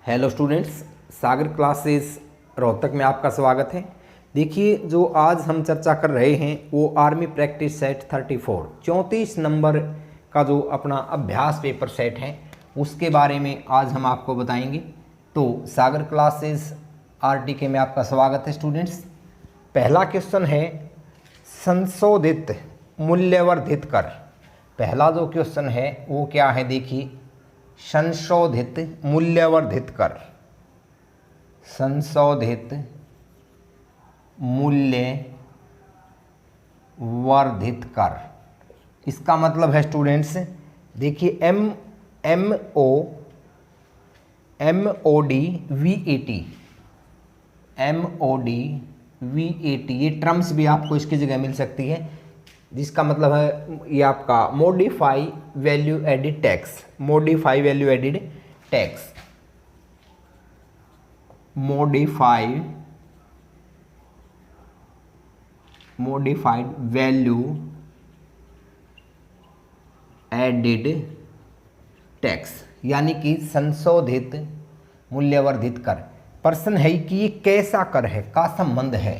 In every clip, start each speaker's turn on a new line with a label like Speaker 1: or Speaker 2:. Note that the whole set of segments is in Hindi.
Speaker 1: हेलो स्टूडेंट्स, सागर क्लासेस रोहतक में आपका स्वागत है। देखिए, जो आज हम चर्चा कर रहे हैं वो आर्मी प्रैक्टिस सेट 34 नंबर का जो अपना अभ्यास पेपर सेट है उसके बारे में आज हम आपको बताएंगे। तो सागर क्लासेस आरटीके में आपका स्वागत है स्टूडेंट्स। पहला क्वेश्चन है संशोधित मूल्यवर्धित कर। पहला जो क्वेश्चन है वो क्या है, देखिए, संशोधित मूल्यवर्धित कर। संशोधित मूल्यवर्धित कर, इसका मतलब है स्टूडेंट्स, देखिए MODVAT ये टर्म्स भी आपको इसकी जगह मिल सकती है, जिसका मतलब है ये आपका modify value added tax. Modify value added tax, modified value added tax, यानी कि संशोधित मूल्यवर्धित कर। प्रश्न है कि ये कैसा कर है, का संबंध है,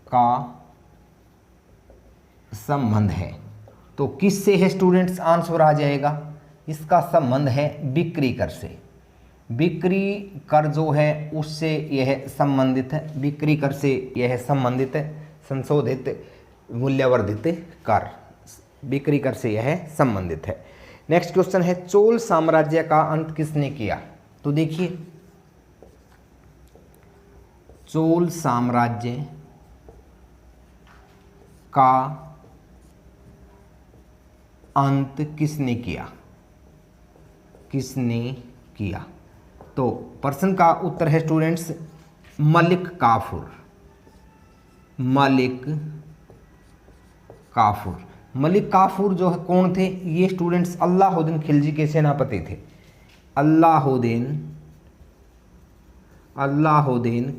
Speaker 1: का संबंध है। तो किससे है स्टूडेंट्स, आंसर आ जाएगा, इसका संबंध है बिक्री कर से। बिक्री कर जो है उससे यह संबंधित है, बिक्री कर से यह संबंधित है। संशोधित मूल्यवर्धित कर, बिक्री कर से यह संबंधित है। नेक्स्ट क्वेश्चन है चोल साम्राज्य का अंत किसने किया। तो देखिए, चोल साम्राज्य का अंत किसने किया, किसने किया। तो प्रश्न का उत्तर है स्टूडेंट्स मलिक काफूर। मलिक काफूर, मलिक काफूर जो है कौन थे, ये स्टूडेंट्स अलाउद्दीन खिलजी के सेनापति थे। अलाउद्दीन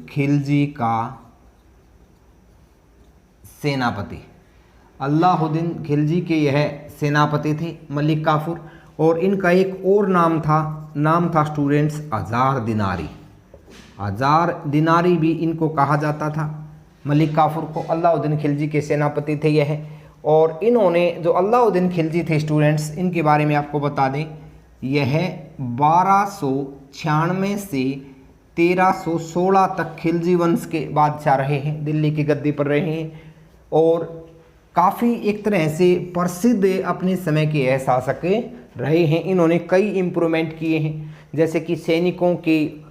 Speaker 1: खिलजी का सेनापति, अलाउद्दीन खिलजी के यह सेनापति थे मलिक काफूर। और इनका एक और नाम था स्टूडेंट्स हजार दिनारी। हजार दिनारी भी इनको कहा जाता था, मलिक काफूर को। अलाउद्दीन खिलजी के सेनापति थे यह। और इन्होंने जो अलाउद्दीन खिलजी थे स्टूडेंट्स, इनके बारे में आपको बता दें, यह 1296 से 1316 तक खिलजी वंश के बादशाह रहे हैं, दिल्ली की गद्दी पर रहे हैं। और काफ़ी एक तरह से प्रसिद्ध अपने समय के यह शासक रहे हैं। इन्होंने कई इम्प्रूवमेंट किए हैं, जैसे कि सैनिकों की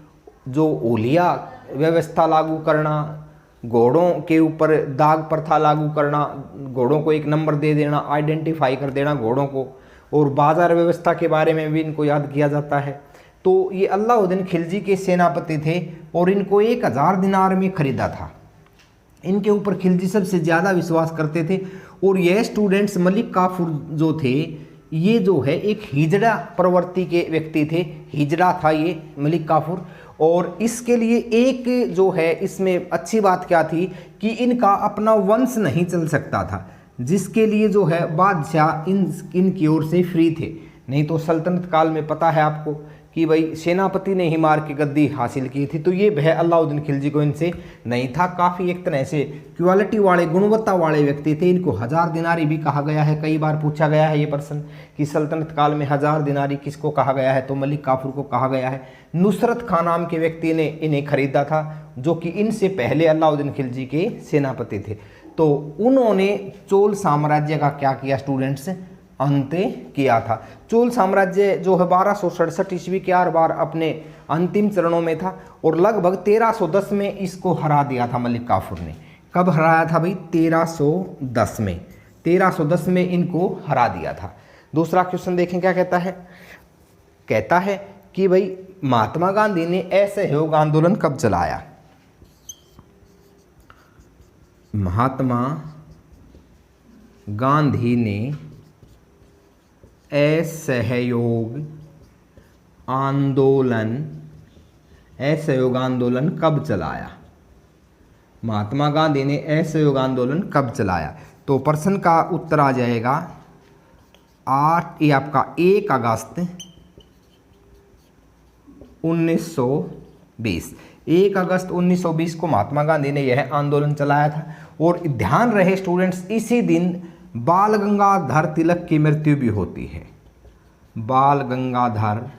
Speaker 1: जो ओलिया व्यवस्था लागू करना, घोड़ों के ऊपर दाग प्रथा लागू करना, घोड़ों को एक नंबर दे देना, आइडेंटिफाई कर देना घोड़ों को, और बाजार व्यवस्था के बारे में भी इनको याद किया जाता है। तो ये अलाउद्दीन खिलजी के सेनापति थे और इनको 1000 दिनार में खरीदा था। इनके ऊपर खिलजी सबसे ज़्यादा विश्वास करते थे। और यह स्टूडेंट्स मलिक काफूर जो थे, ये जो है एक हिजड़ा प्रवृत्ति के व्यक्ति थे। हिजड़ा था ये मलिक काफूर। और इसके लिए एक जो है इसमें अच्छी बात क्या थी कि इनका अपना वंश नहीं चल सकता था, जिसके लिए जो है बादशाह इनकी ओर से फ्री थे। नहीं तो सल्तनत काल में पता है आपको कि भाई सेनापति ने ही मार के गद्दी हासिल की थी। तो ये भय अलाउद्दीन खिलजी को इनसे नहीं था। काफ़ी एक तरह से क्वालिटी वाले, गुणवत्ता वाले व्यक्ति थे। इनको हजार दिनारी भी कहा गया है। कई बार पूछा गया है ये प्रश्न कि सल्तनत काल में हजार दिनारी किसको कहा गया है, तो मलिक काफूर को कहा गया है। नुसरत खान नाम के व्यक्ति ने इन्हें खरीदा था, जो कि इनसे पहले अलाउद्दीन खिलजी के सेनापति थे। तो उन्होंने चोल साम्राज्य का क्या किया स्टूडेंट्स, अंत किया था। चोल साम्राज्य जो है 1267 ईस्वी के बार अपने अंतिम चरणों में था और लगभग 1310 में इसको हरा दिया था मलिक काफूर ने। कब हराया था भाई, 1310 में। 1310 में इनको हरा दिया था। दूसरा क्वेश्चन देखें क्या कहता है। कहता है कि भाई महात्मा गांधी ने असहयोग आंदोलन कब चलाया। महात्मा गांधी ने असहयोग आंदोलन कब चलाया। महात्मा गांधी ने असहयोग आंदोलन कब चलाया। तो प्रश्न का उत्तर आ जाएगा 1 अगस्त 1920। 1 अगस्त 1920 को महात्मा गांधी ने यह आंदोलन चलाया था। और ध्यान रहे स्टूडेंट्स, इसी दिन बाल गंगाधर तिलक की मृत्यु भी होती है। बाल गंगाधर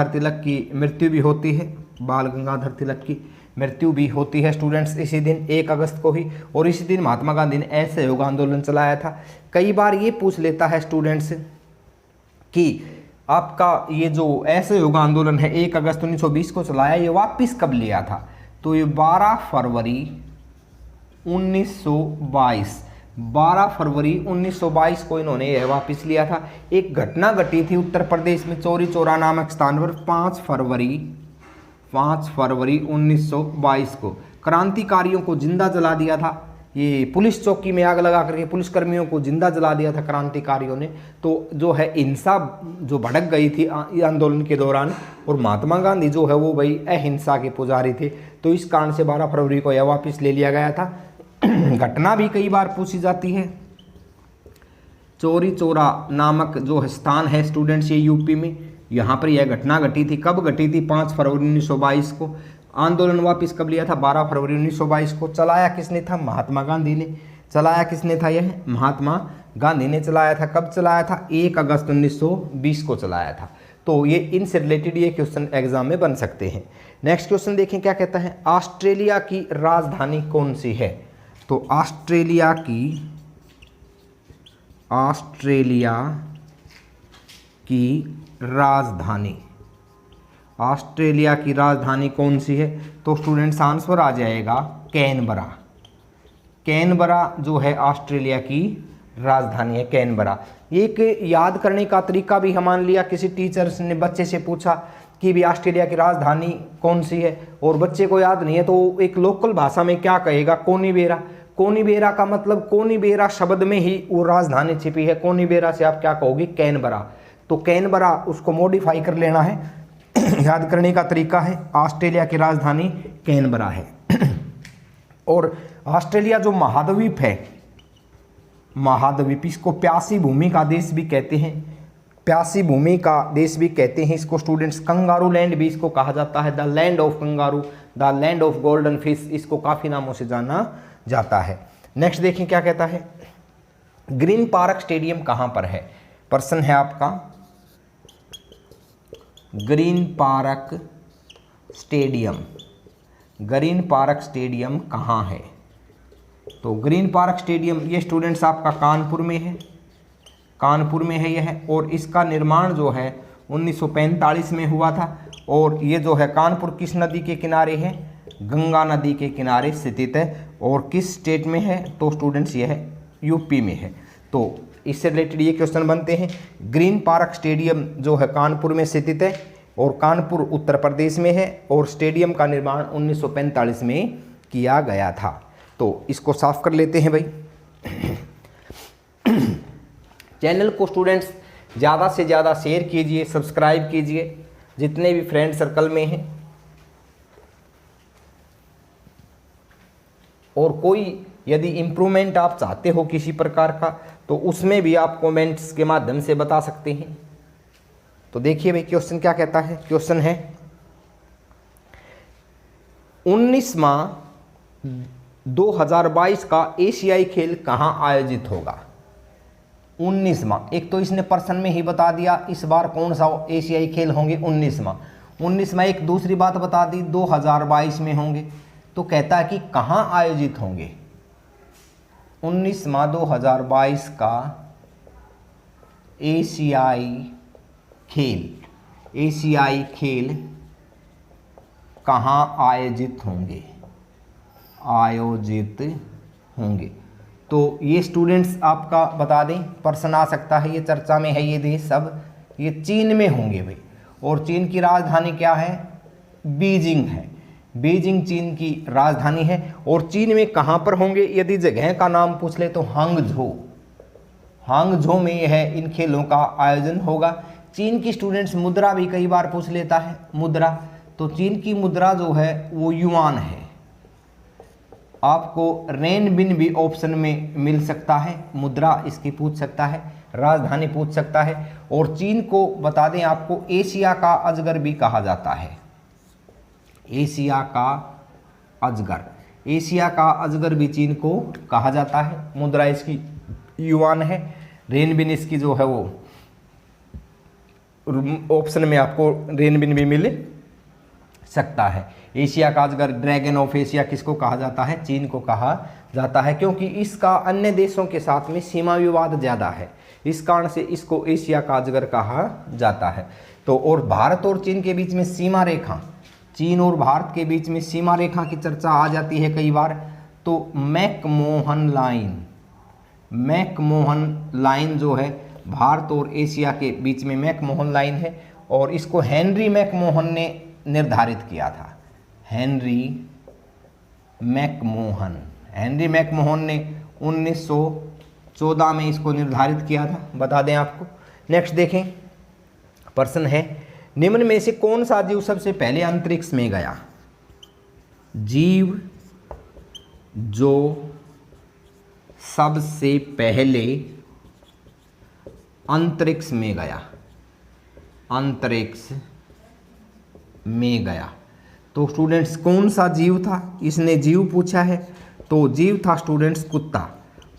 Speaker 1: तिलक की मृत्यु भी होती है। बाल गंगाधर तिलक की मृत्यु भी होती है स्टूडेंट्स इसी दिन 1 अगस्त को ही। और इसी दिन महात्मा गांधी ने असहयोग आंदोलन चलाया था। कई बार ये पूछ लेता है स्टूडेंट्स कि आपका ये जो असहयोग आंदोलन है 1 अगस्त 1920 को चलाया, ये वापस कब लिया था? तो ये 12 फरवरी 1922 को इन्होंने यह वापस लिया था। एक घटना घटी थी उत्तर प्रदेश में चौरी चौरा नामक स्थान पर 5 फरवरी 1922 को क्रांतिकारियों को जिंदा जला दिया था। ये पुलिस चौकी में आग लगा करके पुलिसकर्मियों को जिंदा जला दिया था क्रांतिकारियों ने। तो जो है हिंसा जो भड़क गई थी आंदोलन के दौरान, और महात्मा गांधी जो है वो भाई अहिंसा के पुजारी थे, तो इस कारण से 12 फरवरी को यह वापस ले लिया गया था। घटना भी कई बार पूछी जाती है। चौरी चौरा नामक जो स्थान है स्टूडेंट्स ये यूपी में, यहाँ पर यह घटना घटी थी। कब घटी थी? 5 फरवरी 1922 को। आंदोलन वापस कब लिया था? 12 फरवरी 1922 को। चलाया किसने था? महात्मा गांधी ने। चलाया किसने था? यह महात्मा गांधी ने चलाया था। कब चलाया था? 1 अगस्त 1920 को चलाया था। तो ये इनसे रिलेटेड ये क्वेश्चन एग्जाम में बन सकते हैं। नेक्स्ट क्वेश्चन देखें क्या कहता है। ऑस्ट्रेलिया की राजधानी कौन सी है? तो ऑस्ट्रेलिया की राजधानी कौन सी है? तो स्टूडेंट्स आंसर आ जाएगा कैनबरा। कैनबरा जो है ऑस्ट्रेलिया की राजधानी है, कैनबरा। एक याद करने का तरीका भी हम मान लिया, किसी टीचर्स ने बच्चे से पूछा कि भी ऑस्ट्रेलिया की राजधानी कौन सी है, और बच्चे को याद नहीं है तो एक लोकल भाषा में क्या कहेगा? कोनीबेरा। कोनीबेरा का मतलब, कोनीबेरा शब्द में ही वो राजधानी छिपी है। कोनीबेरा से आप क्या कहोगे? कैनबरा। तो कैनबरा उसको मॉडिफाई कर लेना है। याद करने का तरीका है ऑस्ट्रेलिया की राजधानी कैनबरा है। और ऑस्ट्रेलिया जो महाद्वीप है, महाद्वीप, इसको प्यासी भूमि का देश भी कहते हैं। प्यासी भूमि का देश भी कहते हैं इसको स्टूडेंट्स। कंगारू लैंड भी इसको कहा जाता है। The land of kangaroo, the land of golden fish, इसको काफ़ी नामों से जाना जाता है। नेक्स्ट देखें क्या कहता है। ग्रीन पार्क स्टेडियम कहाँ पर है? प्रश्न है आपका, ग्रीन पार्क स्टेडियम कहाँ है? तो ग्रीन पार्क स्टेडियम ये स्टूडेंट्स आपका कानपुर में है यह। और इसका निर्माण जो है 1945 में हुआ था। और ये जो है कानपुर किस नदी के किनारे है? गंगा नदी के किनारे स्थित है। और किस स्टेट में है? तो स्टूडेंट्स यह यूपी में है। तो इससे रिलेटेड ये क्वेश्चन बनते हैं। ग्रीन पार्क स्टेडियम जो है कानपुर में स्थित है, और कानपुर उत्तर प्रदेश में है, और स्टेडियम का निर्माण 1945 में किया गया था। तो इसको साफ कर लेते हैं भाई। चैनल को स्टूडेंट्स ज़्यादा से ज़्यादा शेयर कीजिए, सब्सक्राइब कीजिए जितने भी फ्रेंड सर्कल में हैं। और कोई यदि इम्प्रूवमेंट आप चाहते हो किसी प्रकार का, तो उसमें भी आप कमेंट्स के माध्यम से बता सकते हैं। तो देखिए भाई क्वेश्चन क्या कहता है। क्वेश्चन है 19वां 2022 का एशियाई खेल कहाँ आयोजित होगा? 19वां, एक तो इसने प्रश्न में ही बता दिया इस बार कौन सा एशियाई खेल होंगे 19वां। एक दूसरी बात बता दी 2022 में होंगे। तो कहता है कि कहाँ आयोजित होंगे। 19वां 2022 का एशियाई खेल कहाँ आयोजित होंगे। तो ये स्टूडेंट्स आपका बता दें, प्रश्न आ सकता है, ये चर्चा में है ये देश सब, ये चीन में होंगे भाई। और चीन की राजधानी क्या है? बीजिंग है। बीजिंग चीन की राजधानी है। और चीन में कहाँ पर होंगे? यदि जगह का नाम पूछ ले तो हांगझो में यह इन खेलों का आयोजन होगा। चीन की स्टूडेंट्स मुद्रा भी कई बार पूछ लेता है, मुद्रा। तो चीन की मुद्रा जो है वो युआन है। आपको रेनबिन भी ऑप्शन में मिल सकता है, मुद्रा इसकी पूछ सकता है। राजधानी पूछ सकता है। और चीन को बता दें आपको एशिया का अजगर भी कहा जाता है। एशिया का अजगर, एशिया का अजगर भी चीन को कहा जाता है। मुद्रा इसकी युआन है। रेनबिन इसकी जो है वो ऑप्शन में आपको रेनबिन भी मिल सकता है। एशिया का अजगर, ड्रैगन ऑफ एशिया किसको कहा जाता है? चीन को कहा जाता है, क्योंकि इसका अन्य देशों के साथ में सीमा विवाद ज़्यादा है, इस कारण से इसको एशिया का अजगर कहा जाता है। तो और भारत और चीन के बीच में सीमा रेखा, चीन और भारत के बीच में सीमा रेखा की चर्चा आ जाती है कई बार। तो मैकमोहन लाइन, मैकमोहन लाइन जो है भारत और एशिया के बीच में मैकमोहन लाइन है, और इसको हेनरी मैकमोहन ने निर्धारित किया था। हेनरी मैकमोहन, हेनरी मैकमोहन ने 1914 में इसको निर्धारित किया था, बता दें आपको। नेक्स्ट देखें, प्रश्न है निम्न में से कौन सा जीव सबसे पहले अंतरिक्ष में गया? जीव जो सबसे पहले अंतरिक्ष में गया, अंतरिक्ष में गया। तो स्टूडेंट्स कौन सा जीव था? इसने जीव पूछा है, तो जीव था स्टूडेंट्स कुत्ता।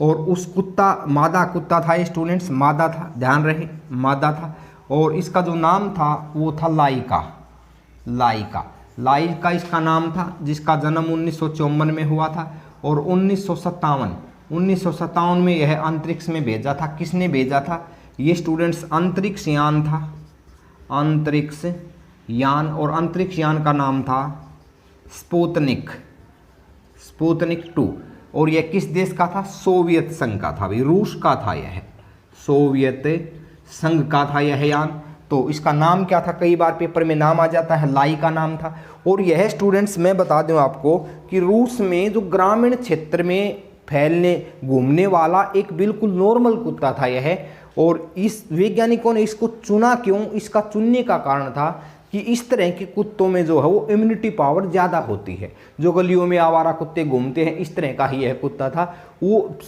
Speaker 1: और उस कुत्ता मादा कुत्ता था ये स्टूडेंट्स, मादा था, ध्यान रहे मादा था। और इसका जो नाम था वो था लाइका, लाइका, लाइका इसका नाम था, जिसका जन्म 1954 में हुआ था। और 1957 में यह अंतरिक्ष में भेजा था। किसने भेजा था? ये स्टूडेंट्स अंतरिक्ष यान था, अंतरिक्ष यान। और अंतरिक्ष यान का नाम था स्पुतनिक, स्पुतनिक 2। और यह किस देश का था? सोवियत संघ का था भाई, रूस का था यह, सोवियत संघ का था यह यान। तो इसका नाम क्या था? कई बार पेपर में नाम आ जाता है, लाइका नाम था। और यह स्टूडेंट्स मैं बता दूं आपको कि रूस में जो ग्रामीण क्षेत्र में फैलने घूमने वाला एक बिल्कुल नॉर्मल कुत्ता था यह। और इस वैज्ञानिकों ने इसको चुना क्यों? इसका चुनने का कारण था कि इस तरह के कुत्तों में जो है वो इम्यूनिटी पावर ज़्यादा होती है। जो गलियों में आवारा कुत्ते घूमते हैं, इस तरह का ही यह कुत्ता था। वो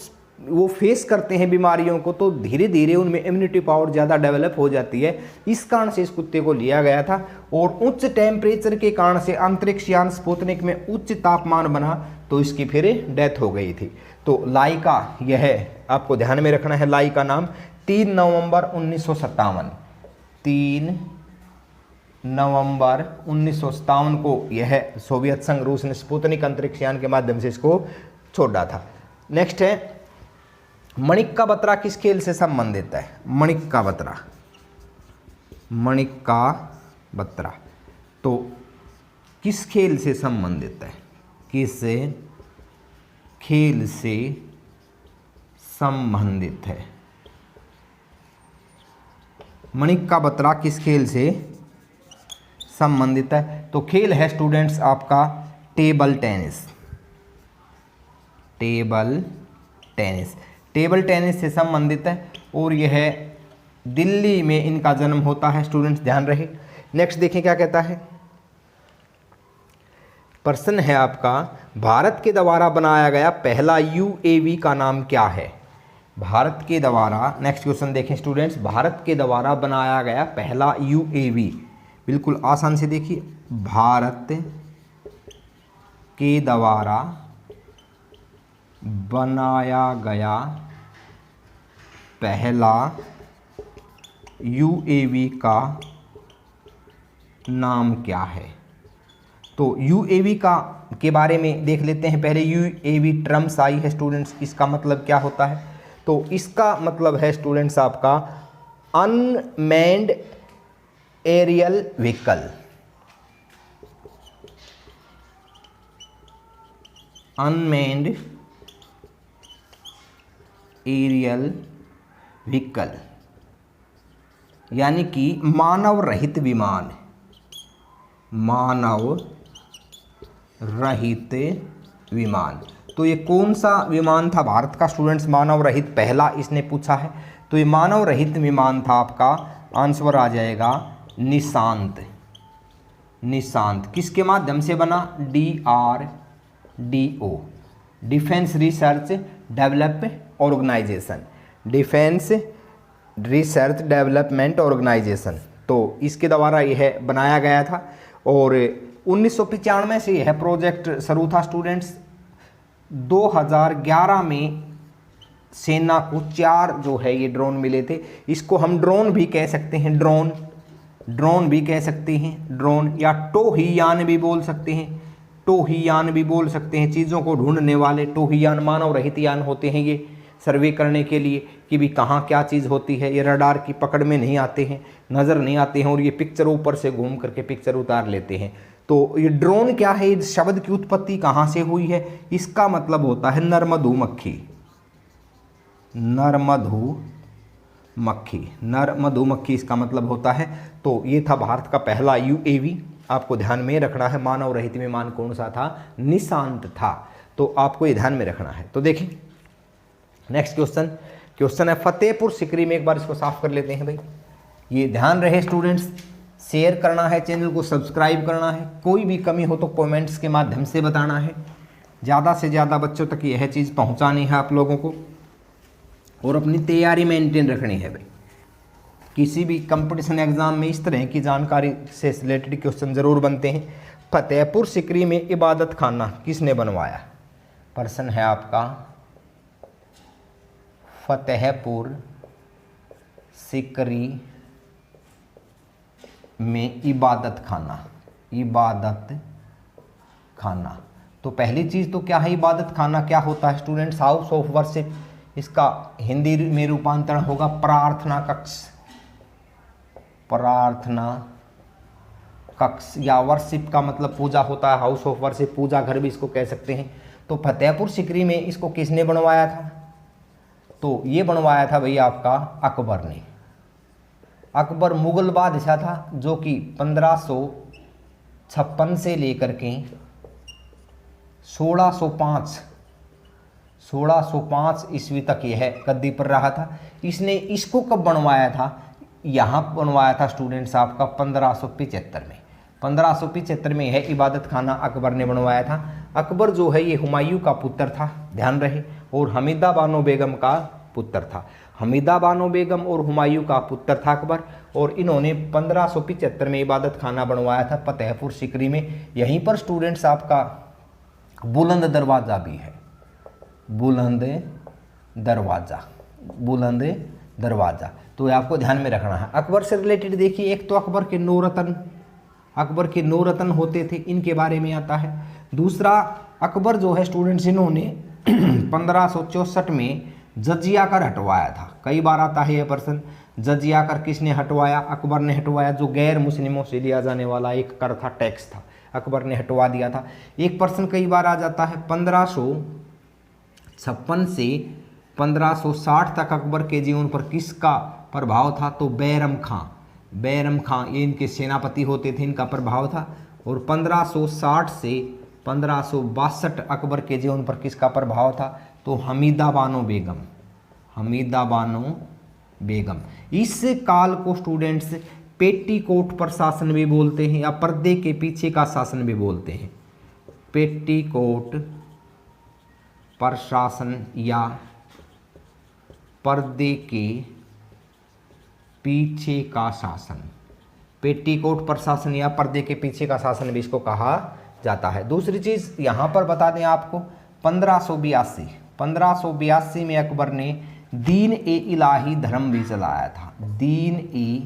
Speaker 1: फेस करते हैं बीमारियों को, तो धीरे धीरे उनमें इम्यूनिटी पावर ज़्यादा डेवलप हो जाती है। इस कारण से इस कुत्ते को लिया गया था। और उच्च टेम्परेचर के कारण से अंतरिक्ष यान स्पुतनिक में उच्च तापमान बना, तो इसकी फिर डेथ हो गई थी। तो लाइका, यह आपको ध्यान में रखना है, लाइका नाम 3 नवंबर 1957, 3 नवंबर 1957 को यह सोवियत संघ रूस ने स्पुतनिक अंतरिक्ष यान के माध्यम से इसको छोड़ा था। नेक्स्ट है मणिक का बतरा किस खेल से संबंधित है? मणिक का बतरा, मणिक का बतरा तो किस खेल से संबंधित है? किस खेल से संबंधित है? मणिक का बतरा किस खेल से संबंधित है? तो खेल है स्टूडेंट्स आपका table tennis, table tennis, table tennis से संबंधित है। और यह दिल्ली में इनका जन्म होता है स्टूडेंट्स, ध्यान रहे। नेक्स्ट देखें क्या कहता है। प्रश्न है आपका भारत के द्वारा बनाया गया पहला यूएवी का नाम क्या है? भारत के द्वारा, नेक्स्ट क्वेश्चन देखें स्टूडेंट्स, भारत के द्वारा बनाया गया पहला यूएवी, बिल्कुल आसान से देखिए, भारत के द्वारा बनाया गया पहला यूएवी का नाम क्या है? तो यूएवी का के बारे में देख लेते हैं पहले। यूएवी टर्म्स आई है स्टूडेंट्स, इसका मतलब क्या होता है? तो इसका मतलब है स्टूडेंट्स आपका unmanned aerial vehicle, unmanned aerial vehicle, यानी कि मानव रहित विमान, मानव रहित विमान। तो ये कौन सा विमान था भारत का स्टूडेंट्स मानव रहित? पहला इसने पूछा है। तो ये मानव रहित विमान था आपका, आंसर आ जाएगा निशांत, निशांत। किसके माध्यम से बना? DRDO, defence research develop organisation, defence research development organisation, तो इसके द्वारा यह बनाया गया था। और 1995 से यह प्रोजेक्ट शुरू था स्टूडेंट्स। 2011 में सेना को 4 जो है ये ड्रोन मिले थे। इसको हम ड्रोन भी कह सकते हैं, ड्रोन भी कह सकते हैं, ड्रोन या टोहीयान भी बोल सकते हैं, टोहीयान भी बोल सकते हैं। चीज़ों को ढूंढने वाले टोहीयान मानव रहित यान होते हैं, ये सर्वे करने के लिए कि भी कहाँ क्या चीज़ होती है। ये रडार की पकड़ में नहीं आते हैं, नज़र नहीं आते हैं, और ये पिक्चर ऊपर से घूम करके पिक्चर उतार लेते हैं। तो ये ड्रोन क्या है, इस शब्द की उत्पत्ति कहाँ से हुई है? इसका मतलब होता है नर मधुमक्खी, नर मधुमक्खी इसका मतलब होता है। तो ये था भारत का पहला यूएवी। आपको ध्यान में रखना है, मानव रहित विमान कौन सा था? निशांत था। तो आपको ये ध्यान में रखना है। तो देखिए नेक्स्ट क्वेश्चन है फतेहपुर सिकरी में। एक बार इसको साफ कर लेते हैं भाई। ये ध्यान रहे स्टूडेंट्स, शेयर करना है, चैनल को सब्सक्राइब करना है, कोई भी कमी हो तो कमेंट्स के माध्यम से बताना है। ज़्यादा से ज़्यादा बच्चों तक यह चीज़ पहुंचानी है आप लोगों को, और अपनी तैयारी मेंटेन रखनी है भाई। किसी भी कंपटीशन एग्जाम में इस तरह की जानकारी से रिलेटेड क्वेश्चन ज़रूर बनते हैं। फतेहपुर सिकरी में इबादत खाना किसने बनवाया? प्रश्न है आपका, फतेहपुर सिकरी में इबादत खाना। तो पहली चीज़ तो क्या है, इबादत खाना क्या होता है स्टूडेंट्स? House of worship. इसका हिंदी में रूपांतरण होगा प्रार्थना कक्ष, या वर्शिप का मतलब पूजा होता है, हाउस ऑफ वर्शिप, पूजा घर भी इसको कह सकते हैं। तो फतेहपुर सिकरी में इसको किसने बनवाया था? तो ये बनवाया था भैया आपका अकबर ने। अकबर मुगल बादशाह था, जो कि 1556 से लेकर के 1605 ईस्वी तक यह गद्दी पर रहा था। इसने इसको कब बनवाया था? यहाँ बनवाया था स्टूडेंट्स आपका 1575 में। 1575 में यह इबादत खाना अकबर ने बनवाया था। अकबर जो है ये हुमायूं का पुत्र था, ध्यान रहे, और हमीदा बानो बेगम का पुत्र था। हमीदा बानो बेगम और हुमायूं का पुत्र था अकबर, और इन्होंने 1575 में इबादत खाना बनवाया था फतेहपुर सिकरी में। यहीं पर स्टूडेंट्स आपका बुलंद दरवाज़ा भी है, बुलंद दरवाज़ा। तो आपको ध्यान में रखना है। अकबर से रिलेटेड देखिए, एक तो अकबर के 9 रत्न होते थे, इनके बारे में आता है। दूसरा, अकबर जो है स्टूडेंट्स, इन्होंने 1564 में जजिया कर हटवाया था। कई बार आता है यह प्रश्न, जजिया कर किसने हटवाया? अकबर ने हटवाया। जो गैर मुस्लिमों से लिया जाने वाला एक कर था, टैक्स था, अकबर ने हटवा दिया था। एक प्रश्न कई बार आ जाता है, 1556 से 1560 तक अकबर के जीवन पर किसका प्रभाव था? तो बैरम खां ये इनके सेनापति होते थे, इनका प्रभाव था। और 1560 से 1562 अकबर के जीवन पर किसका प्रभाव था? तो हमीदा बानो बेगम। इस काल को स्टूडेंट्स पेटीकोट प्रशासन भी बोलते हैं, या पर्दे के पीछे का शासन भी बोलते हैं। पेटीकोट प्रशासन या पर्दे के पीछे का शासन, पेटीकोट प्रशासन या पर्दे के पीछे का शासन भी इसको कहा जाता है। दूसरी चीज़ यहाँ पर बता दें आपको, 1582 में अकबर ने दीन ए इलाही धर्म भी चलाया था। दीन ए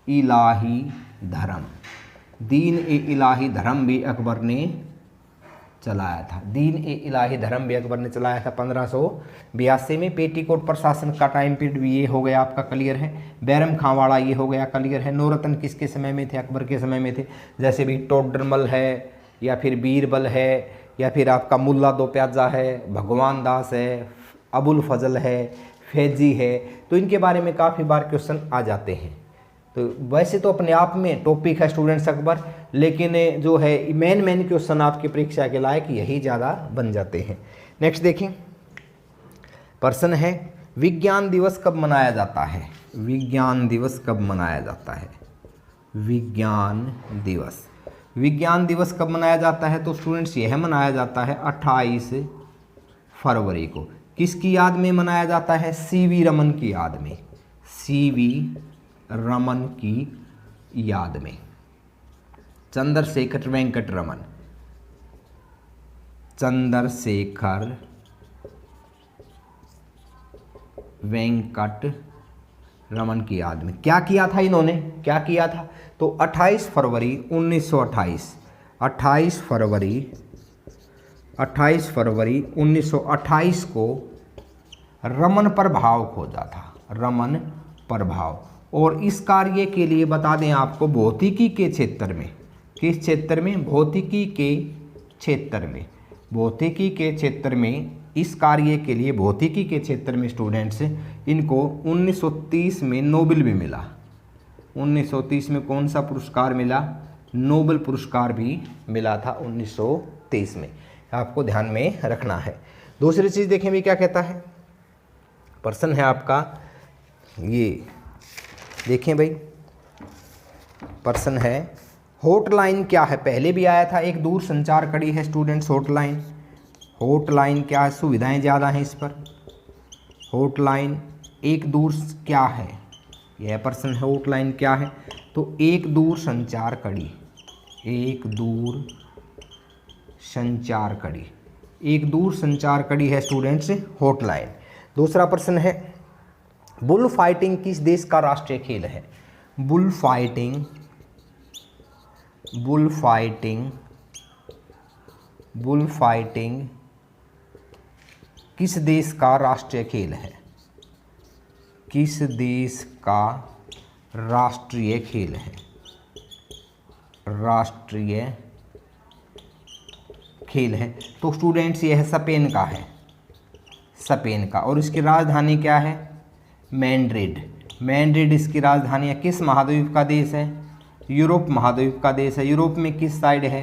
Speaker 1: इलाही धर्म भी अकबर ने चलाया था। 1582 में। पेटीकोट प्रशासन का टाइम पीरियड भी ये हो गया आपका क्लियर है। बैरम खां वाला ये हो गया क्लियर है। नौरत्न किसके समय में थे? अकबर के समय में थे। जैसे भी टोडरमल है, या फिर बीरबल है, या फिर आपका मुल्ला दो प्याजा है, भगवान दास है, अबुल फजल है, फैजी है। तो इनके बारे में काफ़ी बार क्वेश्चन आ जाते हैं। तो वैसे तो अपने आप में टॉपिक है स्टूडेंट्स अकबर, लेकिन जो है मेन क्वेश्चन आपकी परीक्षा के लायक यही ज़्यादा बन जाते हैं। नेक्स्ट देखें, प्रश्न है विज्ञान दिवस कब मनाया जाता है? विज्ञान दिवस कब मनाया जाता है? विज्ञान दिवस कब मनाया जाता है? तो स्टूडेंट्स यह मनाया जाता है 28 फरवरी को। किसकी याद में मनाया जाता है? सीवी रमन की याद में। सीवी रमन की याद में। चंद्रशेखर वेंकट रमन, चंद्रशेखर वेंकट रमन की याद में क्या किया था इन्होंने, क्या किया था? तो 28 फरवरी 1928, 28 फरवरी 1928 को रमन प्रभाव खोजा था, रमन प्रभाव। और इस कार्य के लिए बता दें आपको, भौतिकी के क्षेत्र में, किस क्षेत्र में? भौतिकी के क्षेत्र में, भौतिकी के क्षेत्र में इस कार्य के लिए भौतिकी के क्षेत्र में स्टूडेंट्स इनको 1930 में नोबेल भी मिला। 1930 में कौन सा पुरस्कार मिला? नोबेल पुरस्कार भी मिला था 1930 में, आपको ध्यान में रखना है। दूसरी चीज़ देखें भी क्या कहता है, प्रश्न है आपका ये, देखें भाई प्रश्न है हॉटलाइन क्या है? पहले भी आया था, एक दूर संचार कड़ी है स्टूडेंट्स हॉटलाइन। हॉटलाइन क्या है? सुविधाएं ज़्यादा हैं इस पर। हॉटलाइन एक दूर क्या है? यह प्रश्न है, हॉटलाइन क्या है? तो एक दूर संचार कड़ी, एक दूर संचार कड़ी, एक दूर संचार कड़ी है स्टूडेंट्स हॉटलाइन। दूसरा प्रश्न है बुल फाइटिंग किस देश का राष्ट्रीय खेल है? Bull fighting, bull fighting, bull fighting किस देश का राष्ट्रीय खेल है? किस देश का राष्ट्रीय खेल है? राष्ट्रीय खेल है तो स्टूडेंट्स यह स्पेन का है, स्पेन का। और इसकी राजधानी क्या है? मैड्रिड। मैड्रिड इसकी राजधानी है। किस महाद्वीप का देश है? यूरोप महाद्वीप का देश है। यूरोप में किस साइड है?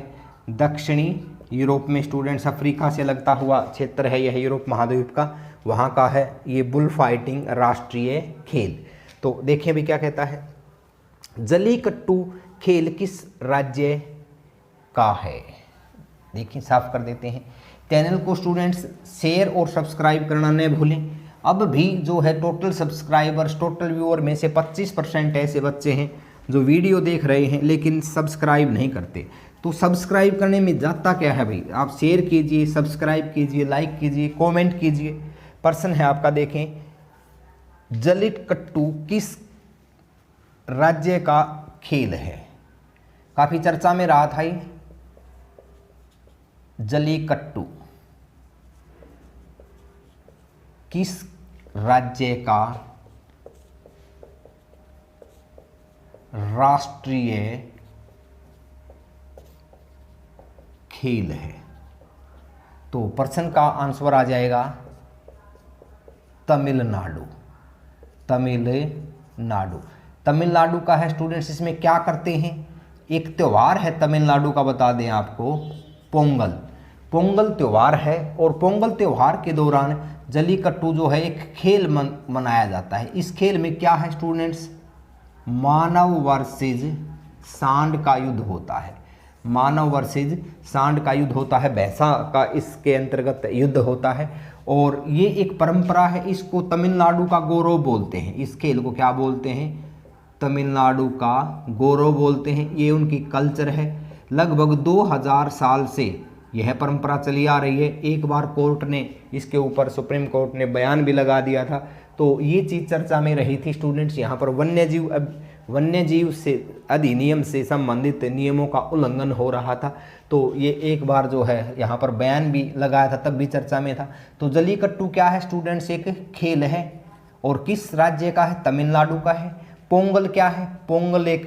Speaker 1: दक्षिणी यूरोप में स्टूडेंट्स, अफ्रीका से लगता हुआ क्षेत्र है यह यूरोप महाद्वीप का, वहाँ का है ये बुल फाइटिंग राष्ट्रीय खेल। तो देखें भी क्या कहता है, जलीकट्टू खेल किस राज्य का है? देखिए साफ कर देते हैं। चैनल को स्टूडेंट्स शेयर और सब्सक्राइब करना न भूलें। अब भी जो है टोटल सब्सक्राइबर्स, टोटल व्यूअर में से 25% ऐसे बच्चे हैं जो वीडियो देख रहे हैं लेकिन सब्सक्राइब नहीं करते। तो सब्सक्राइब करने में जाता क्या है भाई, आप शेयर कीजिए, सब्सक्राइब कीजिए, लाइक कीजिए, कमेंट कीजिए। प्रश्न है आपका, देखें जलीकट्टू किस राज्य का खेल है? काफ़ी चर्चा में रहा था ये जलीकट्टू किस राज्य का राष्ट्रीय खेल है? तो प्रश्न का आंसर आ जाएगा तमिलनाडु। तमिलनाडु, तमिलनाडु का है स्टूडेंट्स। इसमें क्या करते हैं? एक त्यौहार है तमिलनाडु का, बता दें आपको, पोंगल। पोंगल त्यौहार है और पोंगल त्यौहार के दौरान जलीकट्टू जो है एक खेल मनाया जाता है। इस खेल में क्या है स्टूडेंट्स? मानव वर्सेज सांड का युद्ध होता है। मानव वर्सेज सांड का युद्ध होता है, भैंसा का इसके अंतर्गत युद्ध होता है। और ये एक परंपरा है, इसको तमिलनाडु का गौरव बोलते हैं। इस खेल को क्या बोलते हैं? तमिलनाडु का गौरव बोलते हैं। ये उनकी कल्चर है। लगभग 2000 साल से यह परंपरा चली आ रही है। एक बार कोर्ट ने इसके ऊपर, सुप्रीम कोर्ट ने बयान भी लगा दिया था। तो ये चीज़ चर्चा में रही थी स्टूडेंट्स। यहाँ पर वन्यजीव से अधिनियम से संबंधित नियमों का उल्लंघन हो रहा था। तो ये एक बार जो है यहाँ पर बयान भी लगाया था, तब भी चर्चा में था। तो जलीकट्टू क्या है स्टूडेंट्स? एक खेल है और किस राज्य का है? तमिलनाडु का है। पोंगल क्या है? पोंगल एक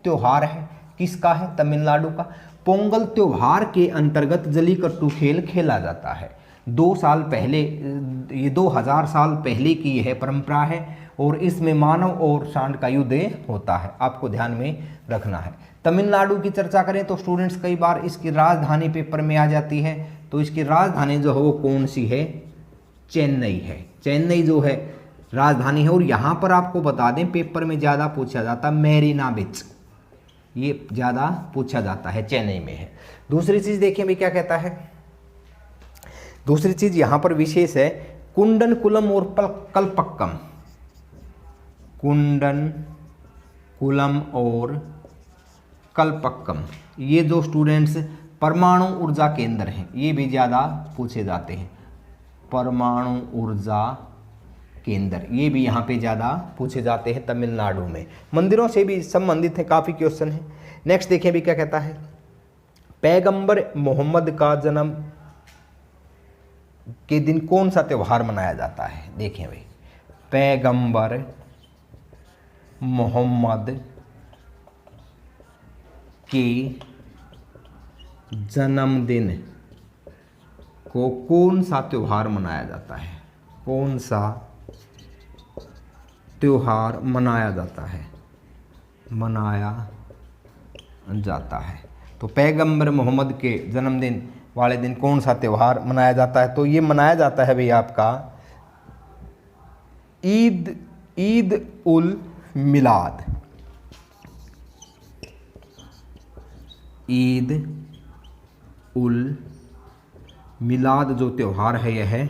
Speaker 1: त्यौहार है, किसका है? तमिलनाडु का। पोंगल त्यौहार के अंतर्गत जलीकट्टू खेल खेला जाता है। 2 साल पहले, ये 2000 साल पहले की यह परंपरा है और इसमें मानव और सांड का युद्ध होता है, आपको ध्यान में रखना है। तमिलनाडु की चर्चा करें तो स्टूडेंट्स कई बार इसकी राजधानी पेपर में आ जाती है। तो इसकी राजधानी जो है वो कौन सी है? चेन्नई है। चेन्नई जो है राजधानी है। और यहाँ पर आपको बता दें पेपर में ज़्यादा पूछा जाता मैरीना बीच, ये ज़्यादा पूछा जाता है, चेन्नई में है। दूसरी चीज़ देखिए भाई क्या कहता है। दूसरी चीज़ यहाँ पर विशेष है कुंडनकुलम और कल्पक्कम। कुंडन कुलम और कल्पक्कम, ये जो स्टूडेंट्स परमाणु ऊर्जा केंद्र हैं ये भी ज़्यादा पूछे जाते हैं। परमाणु ऊर्जा केंद्र ये भी यहाँ पे ज़्यादा पूछे जाते हैं तमिलनाडु में। मंदिरों से भी संबंधित है, काफ़ी क्वेश्चन है। नेक्स्ट देखिए अभी क्या कहता है, पैगंबर मोहम्मद का जन्म के दिन कौन सा त्यौहार मनाया जाता है। देखें भाई, पैगंबर मोहम्मद के जन्मदिन को कौन सा त्यौहार मनाया जाता है, कौन सा त्योहार मनाया जाता है, मनाया जाता है। तो पैगंबर मोहम्मद के जन्मदिन वाले दिन कौन सा त्यौहार मनाया जाता है, तो ये मनाया जाता है भाई आपका ईद उल मिलाद। ईद उल मिलाद जो त्यौहार है यह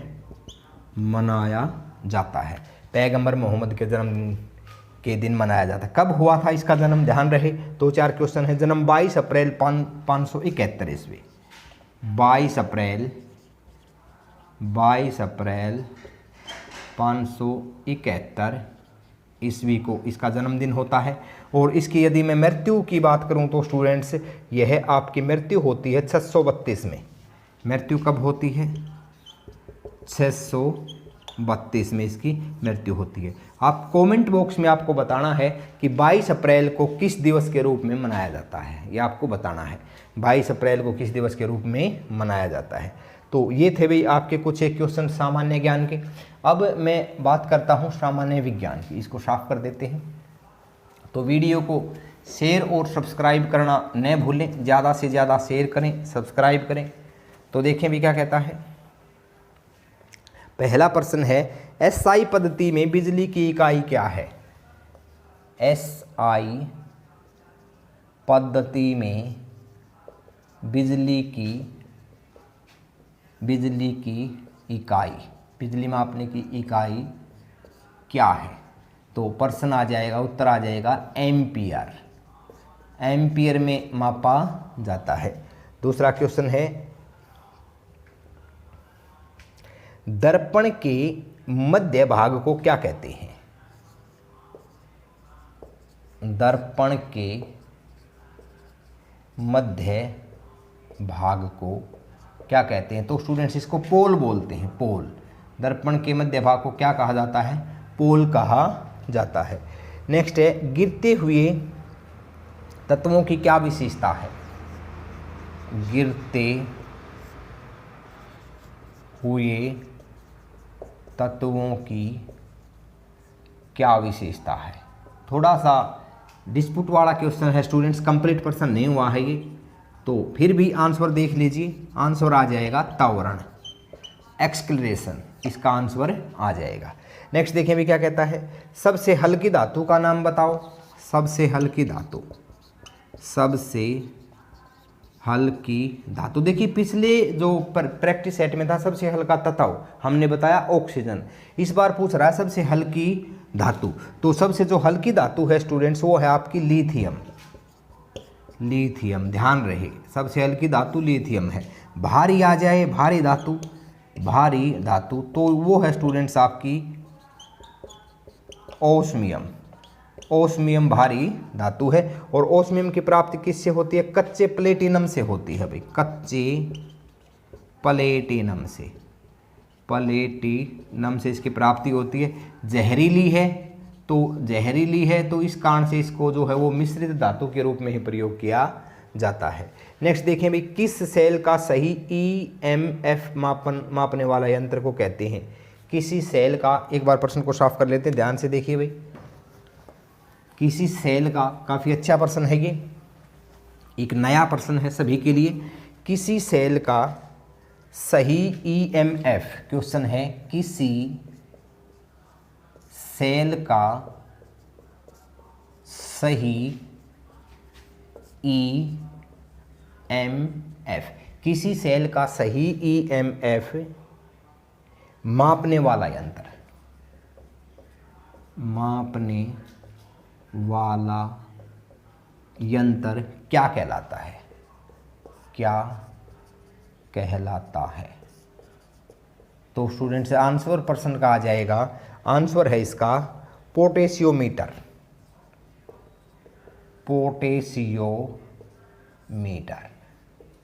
Speaker 1: मनाया जाता है, पैगंबर मोहम्मद के जन्म के दिन मनाया जाता है। कब हुआ था इसका जन्म, ध्यान रहे। 2-4 क्वेश्चन है। जन्म 22 अप्रैल 571 ईस्वी, 22 अप्रैल 571 ईस्वी को इसका जन्मदिन होता है। और इसकी यदि मैं मृत्यु की बात करूं तो स्टूडेंट्स यह आपकी मृत्यु होती है 632 में। मृत्यु कब होती है, 632 में इसकी मृत्यु होती है। आप कमेंट बॉक्स में आपको बताना है कि 22 अप्रैल को किस दिवस के रूप में मनाया जाता है, ये आपको बताना है 22 अप्रैल को किस दिवस के रूप में मनाया जाता है। तो ये थे भाई आपके कुछ एक क्वेश्चन सामान्य ज्ञान के। अब मैं बात करता हूँ सामान्य विज्ञान की, इसको साफ कर देते हैं। तो वीडियो को शेयर और सब्सक्राइब करना न भूलें, ज़्यादा से ज़्यादा शेयर करें, सब्सक्राइब करें। तो देखें भी क्या कहता है। पहला प्रश्न है, एसआई पद्धति में बिजली की इकाई क्या है। एसआई पद्धति में बिजली की इकाई, बिजली मापने की इकाई क्या है। तो प्रश्न आ जाएगा, उत्तर आ जाएगा एम्पियर। एम्पियर में मापा जाता है। दूसरा क्वेश्चन है, दर्पण के मध्य भाग को क्या कहते हैं। दर्पण के मध्य भाग को क्या कहते हैं। तो स्टूडेंट्स इसको पोल बोलते हैं, पोल। दर्पण के मध्य भाग को क्या कहा जाता है, पोल कहा जाता है। नेक्स्ट है, गिरते हुए तत्वों की क्या विशेषता है। गिरते हुए तत्वों की क्या विशेषता है। थोड़ा सा डिस्प्यूट वाला क्वेश्चन है स्टूडेंट्स, कंप्लीट प्रश्न नहीं हुआ है ये, तो फिर भी आंसर देख लीजिए। आंसर आ जाएगा त्वरण, एक्सक्लरेशन, इसका आंसर आ जाएगा। नेक्स्ट देखें भी क्या कहता है, सबसे हल्की धातु का नाम बताओ। सबसे हल्की धातु, सबसे हल्की धातु। देखिए पिछले जो प्रैक्टिस सेट में था सबसे हल्का तत्व, हमने बताया ऑक्सीजन। इस बार पूछ रहा है सबसे हल्की धातु। तो सबसे जो हल्की धातु है स्टूडेंट्स वो है आपकी लिथियम। लिथियम, ध्यान रहे, सबसे हल्की धातु लिथियम है। भारी आ जाए, भारी धातु, भारी धातु तो वो है स्टूडेंट्स आपकी ओस्मियम। ओस्मियम भारी धातु है। और ओस्मियम की प्राप्ति किससे होती है, कच्चे प्लेटिनम से होती है भाई, कच्चे प्लेटिनम से। प्लेटिनम से इसकी प्राप्ति होती है। जहरीली है, तो जहरीली है तो इस कारण से इसको जो है वो मिश्रित धातु के रूप में ही प्रयोग किया जाता है। नेक्स्ट देखें भाई, किस सेल का सही ईएमएफ मापने वाला यंत्र को कहते हैं। किसी सेल का, एक बार प्रश्न को साफ कर लेते हैं, ध्यान से देखिए भाई। किसी सेल का, काफ़ी अच्छा प्रश्न है ये, एक नया प्रश्न है सभी के लिए। किसी सेल का सही ईएमएफ, क्वेश्चन है किसी सेल का सही ईएमएफ, किसी सेल का सही ईएमएफ मापने वाला यंत्र, मापने वाला यंत्र क्या कहलाता है? क्या कहलाता है? तो स्टूडेंट्स आंसर प्रश्न का आ जाएगा, आंसर है इसका पोटेशियोमीटर। पोटेशियोमीटर,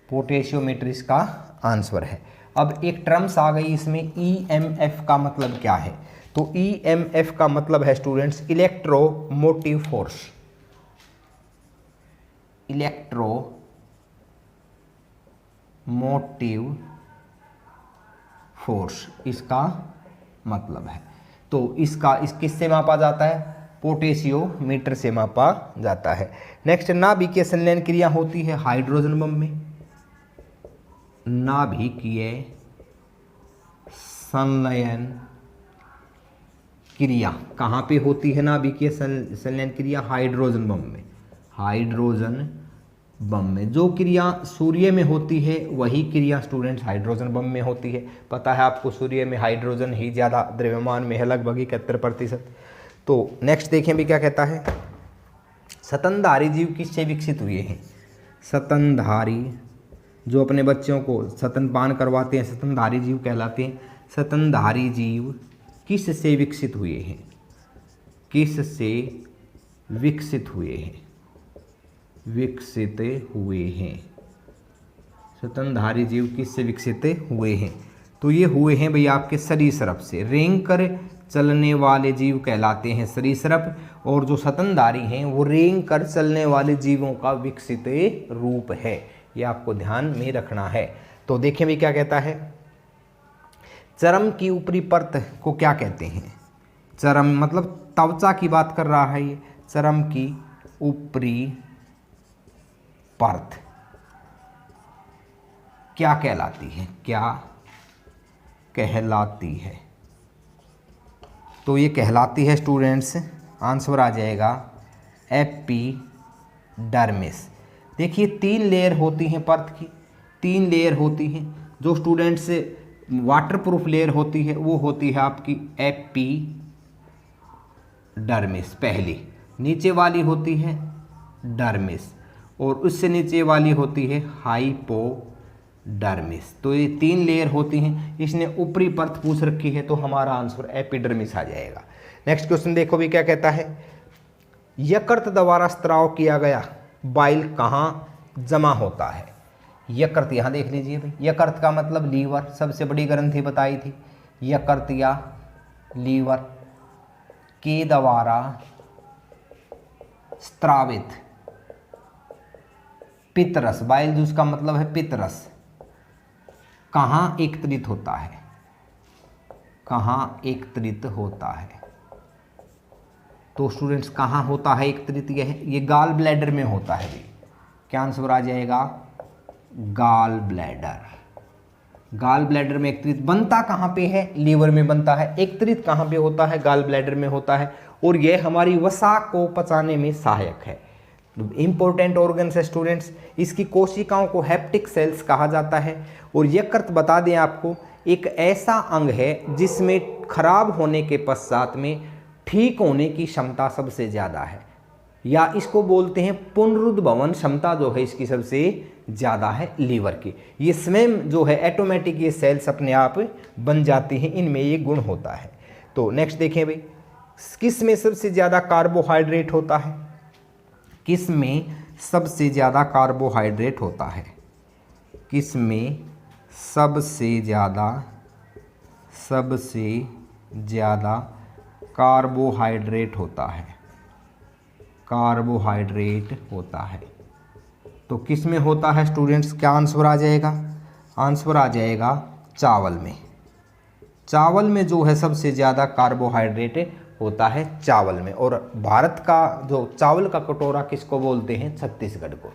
Speaker 1: पोटेशियोमीटर इसका आंसर है। अब एक टर्म्स आ गई इसमें, ईएमएफ का मतलब क्या है? तो ईएमएफ का मतलब है students electromotive force. Electromotive force इसका मतलब है। तो इसका किससे मापा जाता है? पोटेशियोमीटर से मापा जाता है। नेक्स्ट, नाभिकीय संलयन क्रिया होती है हाइड्रोजन बम में। नाभिकीय संलयन क्रिया कहाँ पे होती है? नाभिकीय संलयन क्रिया हाइड्रोजन बम में। हाइड्रोजन बम में जो क्रिया सूर्य में होती है वही क्रिया स्टूडेंट्स हाइड्रोजन बम में होती है। पता है आपको सूर्य में हाइड्रोजन ही ज़्यादा द्रव्यमान में है, लगभग 71%। तो नेक्स्ट देखें भी क्या कहता है, स्तनधारी जीव किससे विकसित हुए हैं? स्तनधारी, जो अपने बच्चों को स्तनपान करवाते हैं स्तनधारी जीव कहलाते हैं। स्तनधारी जीव किससे विकसित हुए हैं? किससे विकसित हुए हैं? विकसित हुए हैं। स्तनधारी जीव किससे विकसित हुए हैं? तो ये हुए हैं भैया आपके सरीसृप से। रेंग कर चलने वाले जीव कहलाते हैं सरीसृप, और जो स्तनधारी हैं वो रेंग कर चलने वाले जीवों का विकसित रूप है। ये आपको ध्यान में रखना है। तो देखें भी क्या कहता है, चर्म की ऊपरी परत को क्या कहते हैं? चर्म मतलब त्वचा की बात कर रहा है ये। चर्म की ऊपरी परत क्या कहलाती है? क्या कहलाती है? तो ये कहलाती है स्टूडेंट्स, आंसर आ जाएगा एपिडर्मिस। देखिए 3 लेयर होती हैं परत की, 3 लेयर होती हैं। जो स्टूडेंट्स वाटरप्रूफ लेयर होती है वो होती है आपकी एपिडर्मिस पहली, नीचे वाली होती है डर्मिस, और उससे नीचे वाली होती है हाइपोडर्मिस। तो ये 3 लेयर होती हैं। इसने ऊपरी परत पूछ रखी है तो हमारा आंसर एपिडर्मिस आ जाएगा। नेक्स्ट क्वेश्चन देखो भी क्या कहता है, यकृत द्वारा स्त्राव किया गया बाइल कहाँ जमा होता है? यकृत, यहाँ देख लीजिए भाई, यकृत का मतलब लीवर, सबसे बड़ी ग्रंथि बताई थी। यकृत या लीवर के द्वारा स्त्रावित पित्तरस, बाइल जूस का मतलब है पित्तरस, कहाँ एकत्रित होता है? कहाँ एकत्रित होता है? तो स्टूडेंट्स कहाँ होता है एकत्रित? ये गाल ब्लैडर में होता है। क्या आंसर आ जाएगा? Gall bladder. गाल ब्लैडर में एकत्रित बनता कहाँ पे है? लीवर में बनता है। एकत्रित कहाँ पे होता है? गाल ब्लैडर में होता है। और यह हमारी वसा को पचाने में सहायक है। इंपॉर्टेंट ऑर्गन्स है स्टूडेंट्स। इसकी कोशिकाओं को हेप्टिक सेल्स कहा जाता है। और यकृत बता दें आपको, एक ऐसा अंग है जिसमें खराब होने के पश्चात में ठीक होने की क्षमता सबसे ज़्यादा है, या इसको बोलते हैं पुनरुद्भवन क्षमता जो है इसकी सबसे ज़्यादा है लीवर की। ये स्वयं जो है ऑटोमेटिक ये सेल्स अपने आप बन जाती हैं, इनमें ये गुण होता है। तो नेक्स्ट देखें भाई, किस में सबसे ज़्यादा कार्बोहाइड्रेट होता है? किस में सबसे ज़्यादा कार्बोहाइड्रेट होता है? किस में सबसे ज़्यादा कार्बोहाइड्रेट होता है? कार्बोहाइड्रेट होता है तो किस में होता है स्टूडेंट्स? क्या आंसर आ जाएगा? आंसर आ जाएगा चावल में। चावल में जो है सबसे ज़्यादा कार्बोहाइड्रेट होता है चावल में। और भारत का जो चावल का कटोरा किसको बोलते हैं? छत्तीसगढ़ को।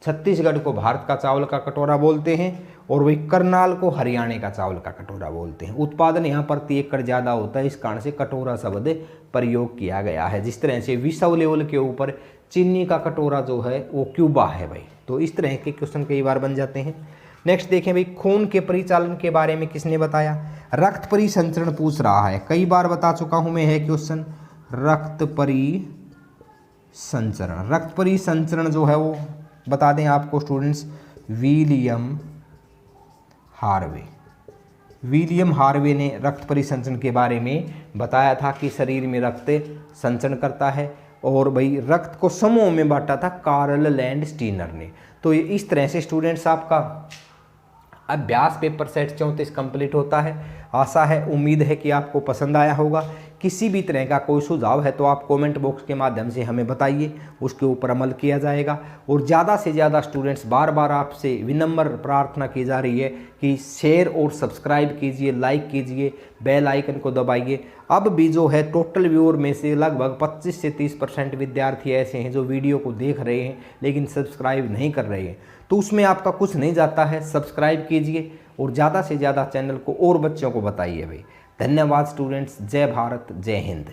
Speaker 1: छत्तीसगढ़ को भारत का चावल का कटोरा बोलते हैं, और वही करनाल को हरियाणा का चावल का कटोरा बोलते हैं। उत्पादन यहाँ प्रति एकड़ ज़्यादा होता है, इस कारण से कटोरा शब्द प्रयोग किया गया है। जिस तरह से विश्व लेवल के ऊपर चीनी का कटोरा जो है वो क्यूबा है भाई। तो इस तरह के क्वेश्चन कई बार बन जाते हैं। नेक्स्ट देखें भाई, खून के परिचालन के बारे में किसने बताया? रक्त परिसंचरण पूछ रहा है, कई बार बता चुका हूँ मैं है क्वेश्चन। रक्त परिसंचरण। रक्त परिसंचरण जो है वो बता दें आपको स्टूडेंट्स, विलियम हार्वे ने रक्त परिसंचरण के बारे में बताया था कि शरीर में रक्त संचरण करता है। और भाई रक्त को समूहों में बांटा था कार्ल लैंडस्टीनर ने। तो इस तरह से स्टूडेंट्स आपका अभ्यास पेपर सेट 34 कंप्लीट होता है। आशा है, उम्मीद है कि आपको पसंद आया होगा। किसी भी तरह का कोई सुझाव है तो आप कमेंट बॉक्स के माध्यम से हमें बताइए, उसके ऊपर अमल किया जाएगा। और ज़्यादा से ज़्यादा स्टूडेंट्स, बार बार आपसे विनम्र प्रार्थना की जा रही है कि शेयर और सब्सक्राइब कीजिए, लाइक कीजिए, बेल आइकन को दबाइए। अब भी जो है टोटल व्यूअर में से लगभग 25 से 30% विद्यार्थी ऐसे हैं जो वीडियो को देख रहे हैं लेकिन सब्सक्राइब नहीं कर रहे हैं। तो उसमें आपका कुछ नहीं जाता है, सब्सक्राइब कीजिए और ज़्यादा से ज़्यादा चैनल को और बच्चों को बताइए भाई। धन्यवाद स्टूडेंट्स। जय भारत, जय हिंद।